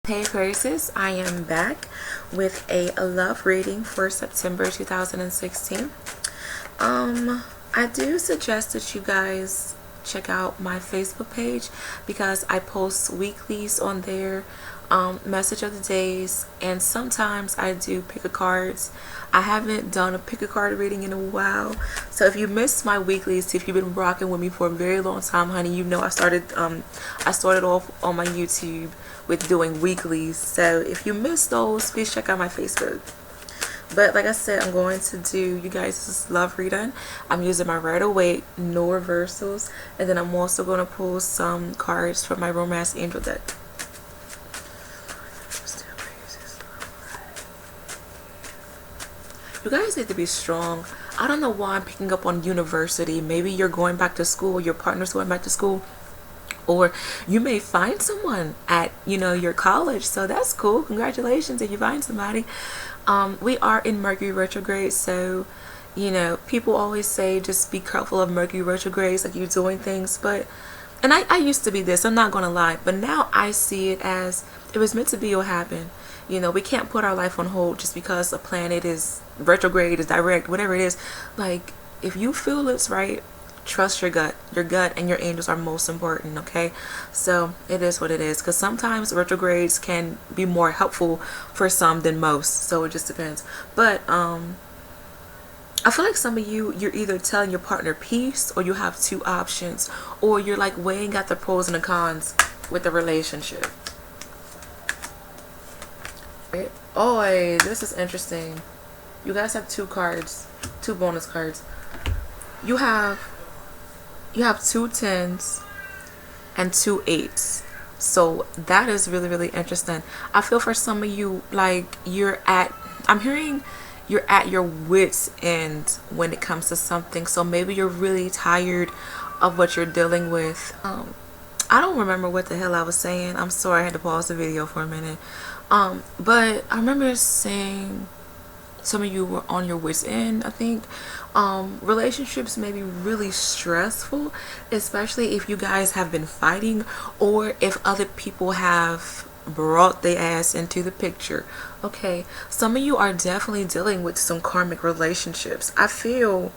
Hey Aquarius, I am back with a love reading for September 2016. I do suggest that you guys check out my Facebook page because I post weeklies on there, message of the days, and sometimes I do pick a cards. I haven't done a pick a card reading in a while, so if you missed my weeklies, if you've been rocking with me for a very long time, honey, you know I started off on my YouTube with doing weeklies. So if you missed those, please check out my Facebook. But like I said, I'm going to do you guys this love reading. I'm using my Rider-Waite, no reversals, and then I'm also going to pull some cards from my Romance Angel deck. You guys need to be strong. I don't know why I'm picking up on university. Maybe you're going back to school, your partner's going back to school, or you may find someone at your college, so that's cool. Congratulations if you find somebody. We are in Mercury retrograde, so people always say just be careful of Mercury retrogrades, like you're doing things, and I used to be this, I'm not gonna lie, but now I see it as it was meant to be, will happen. We can't put our life on hold just because a planet is retrograde, is direct, whatever it is. Like, if you feel it's right, trust your gut. Your gut and your angels are most important, okay? So it is what it is, because sometimes retrogrades can be more helpful for some than most, so it just depends. But I feel like some of you're either telling your partner peace, or you have two options, or you're like weighing out the pros and the cons with the relationship. Right? Oh, hey, this is interesting. You guys have two cards, two bonus cards. You have two tens and two eights, so that is really interesting. I feel for some of you, like I'm hearing you're at your wits end when it comes to something, so maybe you're really tired of what you're dealing with. I don't remember what the hell I was saying. I'm sorry, I had to pause the video for a minute. But I remember saying some of you were on your wits end, I think. Relationships may be really stressful, especially if you guys have been fighting, or if other people have brought their ass into the picture. Okay, some of you are definitely dealing with some karmic relationships. I feel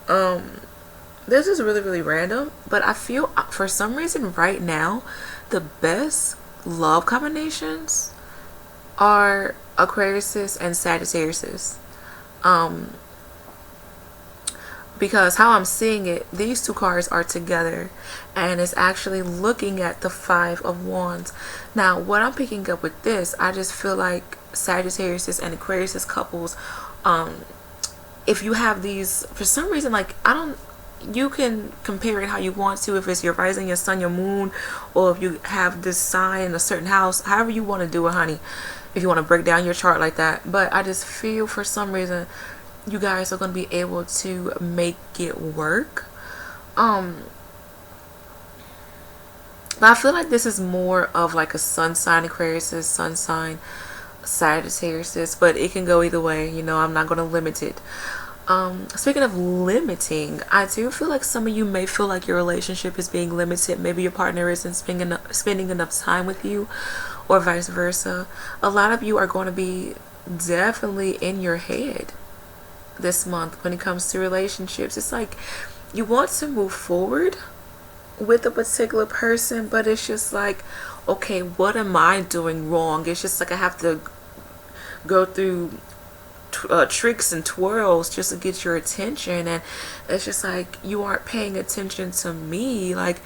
this is really random, but I feel for some reason right now the best love combinations are Aquarius and Sagittarius. Because how I'm seeing it, these two cards are together, and it's actually looking at the Five of Wands. Now what I'm picking up with this, I just feel like Sagittarius and Aquarius couples, if you have these for some reason, like you can compare it how you want to, if it's your rising, your sun, your moon, or if you have this sign in a certain house, however you want to do it, honey, if you want to break down your chart like that. But I just feel for some reason you guys are going to be able to make it work. But I feel like this is more of like a sun sign Aquarius, sun sign Sagittarius, but it can go either way. I'm not going to limit it. Speaking of limiting, I do feel like some of you may feel like your relationship is being limited. Maybe your partner isn't spending enough time with you, or vice versa. A lot of you are going to be definitely in your head this month when it comes to relationships. It's like you want to move forward with a particular person, but it's just like, okay, what am I doing wrong? It's just like I have to go through tricks and twirls just to get your attention, and it's just like you aren't paying attention to me. Like,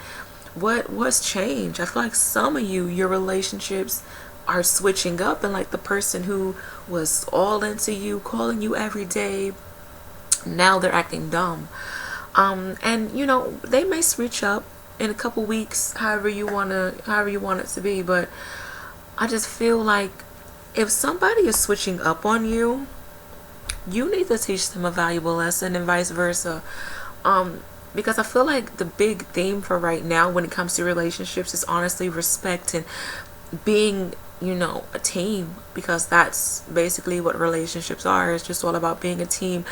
what's changed? I feel like some of your relationships are switching up, and like the person who was all into you, calling you every day, now they're acting dumb. And they may switch up in a couple weeks, however you want it to be. But I just feel like if somebody is switching up on you, you need to teach them a valuable lesson, and vice versa. Because I feel like the big theme for right now when it comes to relationships is honestly respect and being a team, because that's basically what relationships are. It's just all about being a team,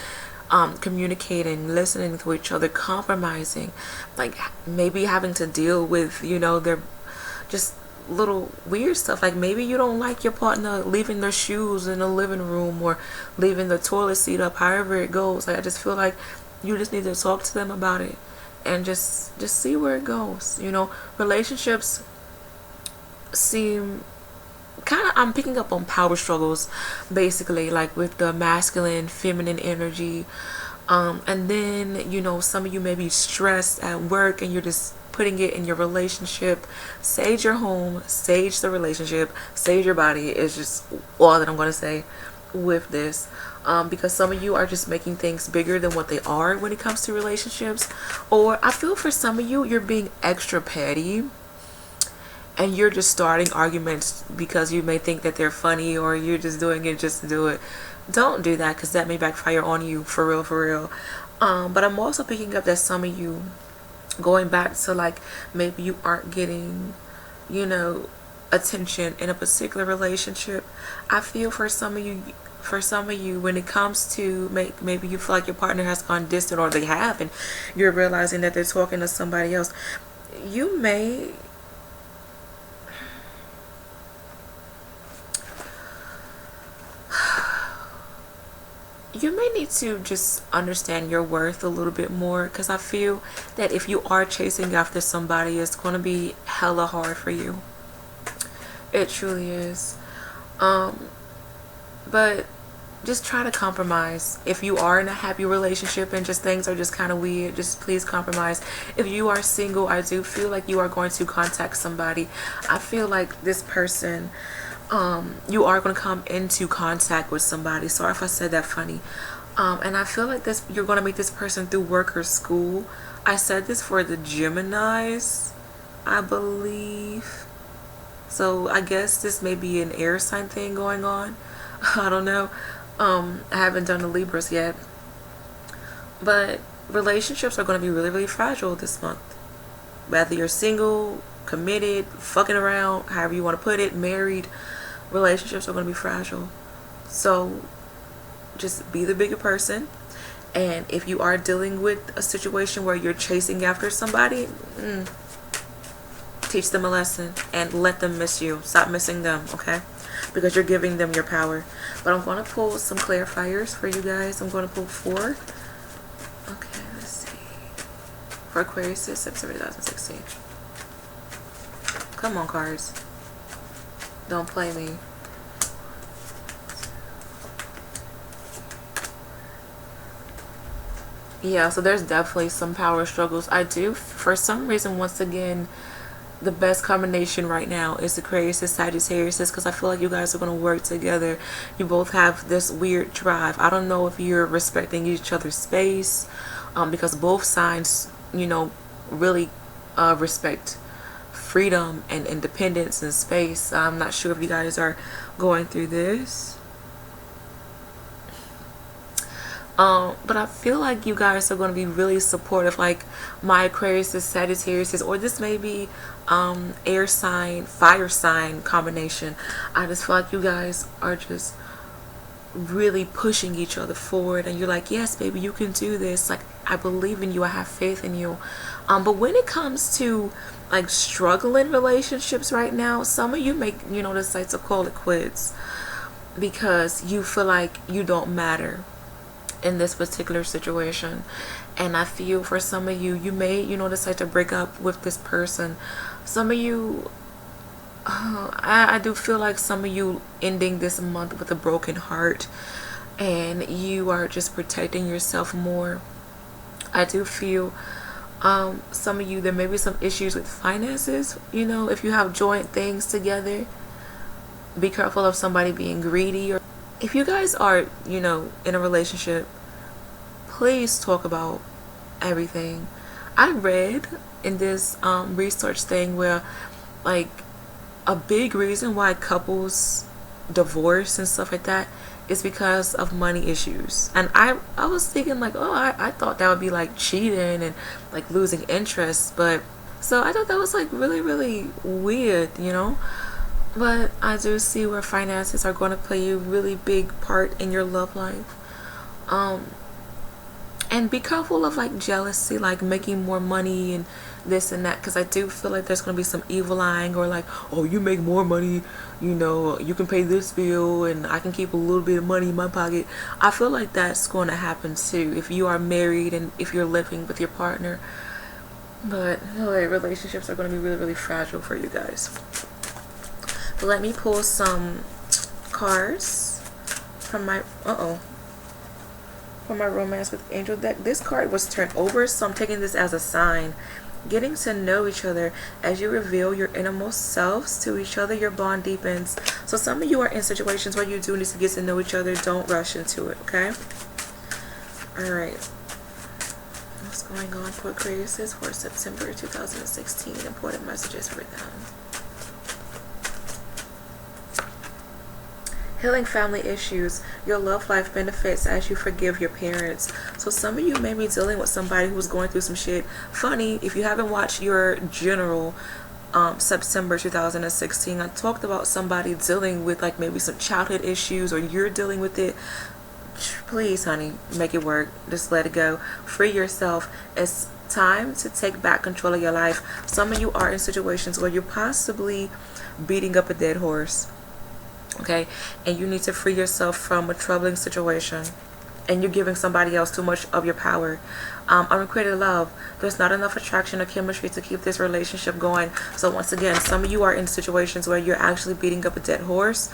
communicating, listening to each other, compromising, like maybe having to deal with their just little weird stuff. Like maybe you don't like your partner leaving their shoes in the living room or leaving the toilet seat up, however it goes. Like I just feel like you just need to talk to them about it and just see where it goes. You know, relationships seem kind of, I'm picking up on power struggles basically, like with the masculine feminine energy. And then, you know, some of you may be stressed at work and you're just putting it in your relationship. Sage your home, sage the relationship, sage your body is just all that I'm going to say with this. Because some of you are just making things bigger than what they are when it comes to relationships. Or I feel for some of you, you're being extra petty and you're just starting arguments because you may think that they're funny, or you're just doing it just to do it. Don't do that, because that may backfire on you, for real, for real. But I'm also picking up that some of you, going back to like maybe you aren't getting, you know, attention in a particular relationship. I feel for some of you, when it comes to maybe you feel like your partner has gone distant, or they have, and you're realizing that they're talking to somebody else. You may need to just understand your worth a little bit more, because I feel that if you are chasing after somebody, it's going to be hella hard for you. It truly is. But just try to compromise. If you are in a happy relationship and just things are just kind of weird, just please compromise. If you are single, I do feel like you are going to contact somebody. I feel like this person, you are going to come into contact with somebody. Sorry if I said that funny. And I feel like you're going to meet this person through work or school. I said this for the Geminis, I believe. So I guess this may be an air sign thing going on. I don't know. I haven't done the Libras yet. But relationships are going to be really, really fragile this month. Whether you're single, committed, fucking around, however you want to put it, married, relationships are going to be fragile. So just be the bigger person. And if you are dealing with a situation where you're chasing after somebody, teach them a lesson and let them miss you. Stop missing them, okay? Because you're giving them your power. But I'm going to pull some clarifiers for you guys. I'm going to pull 4. Okay, let's see. For Aquarius, September 2016. Come on, cards. Don't play me. Yeah, so there's definitely some power struggles. I do, for some reason, once again, the best combination right now is Aquarius and Sagittarius, because I feel like you guys are going to work together. You both have this weird drive. I don't know if you're respecting each other's space, because both signs, you know, really respect freedom and independence and space. I'm not sure if you guys are going through this. But I feel like you guys are going to be really supportive. Like my Aquarius is Sagittarius, or this may be air sign, fire sign combination. I just feel like you guys are just really pushing each other forward, and you're like, yes baby, you can do this. Like, I believe in you, I have faith in you. But when it comes to like struggling relationships right now, some of you may, you know, decide to call it quits because you feel like you don't matter in this particular situation. And I feel for some of you, you may, you know, decide to break up with this person. Some of you, I do feel like some of you ending this month with a broken heart, and you are just protecting yourself more. I do feel some of you, there may be some issues with finances. You know, if you have joint things together, be careful of somebody being greedy. Or if you guys are, you know, in a relationship, please talk about everything. I read in this research thing where like a big reason why couples divorce and stuff like that is because of money issues. And I was thinking like, oh, I thought that would be like cheating and like losing interest. But so I thought that was like really, really weird, you know. But I do see where finances are going to play a really big part in your love life. And be careful of like jealousy, like making more money and this and that, because I do feel like there's going to be some evil eyeing, or like, oh, you make more money, you know, you can pay this bill and I can keep a little bit of money in my pocket. I feel like that's going to happen too if you are married and if you're living with your partner. But like, relationships are going to be really, really fragile for you guys. But let me pull some cards from my for my romance with angel deck. This card was turned over, so I'm taking this as a sign. Getting to know each other. As you reveal your innermost selves to each other, your bond deepens. So some of you are in situations where you do need to get to know each other. Don't rush into it, okay? Alright. What's going on for Aquarius for September 2016? Important messages for them. Healing family issues. Your love life benefits as you forgive your parents. So some of you may be dealing with somebody who's going through some shit. Funny, if you haven't watched your general September 2016, I talked about somebody dealing with like maybe some childhood issues, or you're dealing with it. Please, honey, make it work. Just let it go. Free yourself. It's time to take back control of your life. Some of you are in situations where you're possibly beating up a dead horse. Okay, and you need to free yourself from a troubling situation, and you're giving somebody else too much of your power. Unrequited love. There's not enough attraction or chemistry to keep this relationship going. So once again, some of you are in situations where you're actually beating up a dead horse.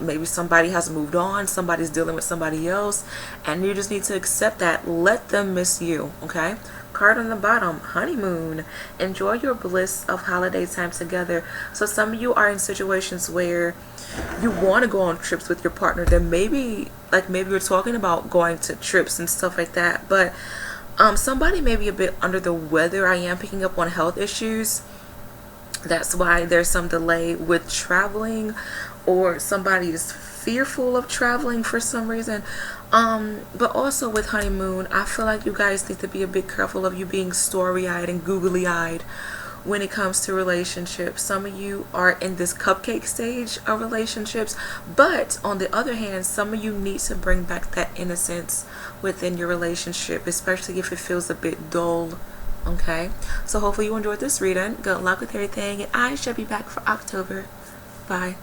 Maybe somebody has moved on, somebody's dealing with somebody else, and you just need to accept that. Let them miss you. Okay, card on the bottom, honeymoon. Enjoy your bliss of holiday time together. So some of you are in situations where you want to go on trips with your partner. Then maybe you're talking about going to trips and stuff like that, but somebody may be a bit under the weather. I am picking up on health issues. That's why there's some delay with traveling, or somebody is fearful of traveling for some reason. But also with honeymoon, I feel like you guys need to be a bit careful of you being story-eyed and googly-eyed when it comes to relationships. Some of you are in this cupcake stage of relationships, but on the other hand, some of you need to bring back that innocence within your relationship, especially if it feels a bit dull. Okay, so hopefully you enjoyed this reading. Good luck with everything, and I shall be back for October. Bye.